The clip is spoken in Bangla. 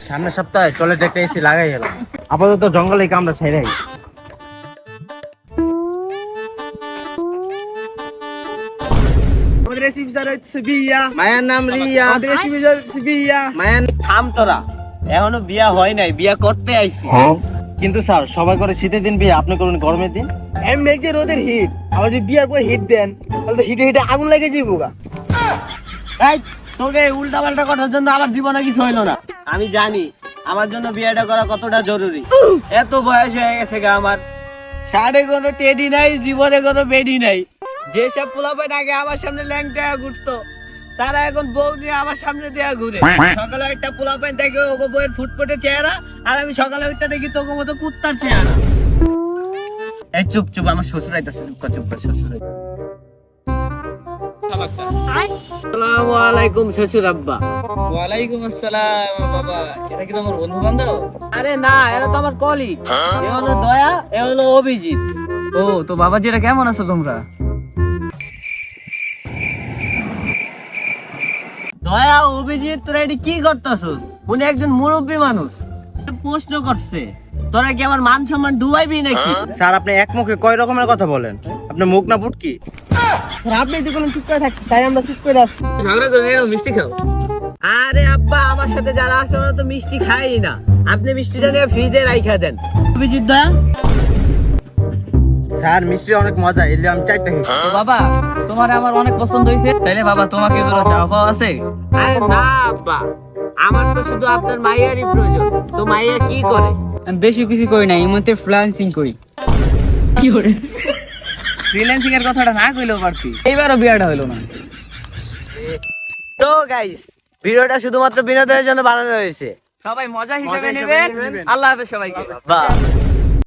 সামনের সপ্তাহে টয়লেটে একটা এসি লাগাই গেলাম। আপাতত জঙ্গলে কামড়া ছেড়ে মায়ের নাম রিয়া। মায়ের থাম তোরা, এখনো বিয়া হয় নাই, বিয়া করতে আইছি। কিন্তু স্যার সবাই করে শীতের দিন বিয়ে, আপনি করুন গরমের দিন। এমনি যে রোদের হিট, আবার যদি বিয়ার পর হিট দেন তাহলে তো হিটে হিটে আগুন লেগে যাবো গা। এই তোকে উল্টা পাল্টা করার জন্য আমার জীবনে কিছু হইলো না। আমি জানি আমার জন্য বিয়েটা করা কতটা জরুরি। এত বয়স হয়ে গেছে গা আমার, সাড়ে কোনো টেডি নাই, জীবনে কোনো বেডি নাই। যেসব পোলাপান আগে আমার সামনে ল্যাংটা ঘুরতো, তারা এখন বউ নিয়ে আমার সামনে দেয়া ঘুরে। সকালে একটা পোলাপান দেখে ওগো বউয়ের ফুটফুটে চেহারা, আর আমি সকালে ওইটা দেখি তোকে মতো কুত্তার চেহারা। এই চুপ চুপ, আমার শ্বশুর আইতাছে, চুপ কর শ্বশুর। আসসালামু আলাইকুম শ্বশুর আব্বা। ওয়ালাইকুম আসসালাম বাবা, এটা কি তোমার বন্ধু বান্ধব? আরে না, এরা তো আমার কলিগ। এ হলো দয়া, এ হলো অভিজিৎ। ও তো বাবাজিরা কেমন আছো তোমরা? দয়া, অভিজিৎ, তোরা এটি কি করতেছস? উনি একজন মুরব্বী মানুষ, প্রশ্ন করছে তোরা কি আমার মান সম্মান ডুবাইবি নাকি? স্যার আপনি এক মুখে কয় রকমের কথা বলেন, আপনার মুখ না ফুটকি? আপনি তো কোনো চুপ করে থাক, তাই আমরা চুপ করে আসছি। ঝগড়া করে নিও, মিষ্টি খাও। আরে আব্বা, আমার সাথে যারা আছে ওরা তো মিষ্টি খাই না, আপনি মিষ্টিটা নিয়ে ফ্রিজে রাইখা দেন। অভিজিৎ দয়া, স্যার মিষ্টি অনেক মজা, এলে আমি চারটা খেয়েছি। তো বাবা, তোমার আমার অনেক পছন্দ হয়েছে, তাইলে বাবা তোমাকে কোনো চাওয়া পাওয়া আছে? আরে না আব্বা, আমার তো শুধু আপনার মাইয়ারই প্রয়োজন। তো মাইয়া কি করে? আমি বেশি কিছু করি না, এই মধ্যে ফ্রিল্যান্সিং করি। কি করে ফ্রিল্যান্সিং এর কথাটা না কইলেও পারতি, এইবারও বিয়াটা হইলো না। তো গাইস, ভিডিওটা শুধুমাত্র বিনোদনের জন্য বানানো হয়েছে। সবাই মজা হিসেবে নেবেন। আল্লাহ হাফেজ সবাইকে। বাহ।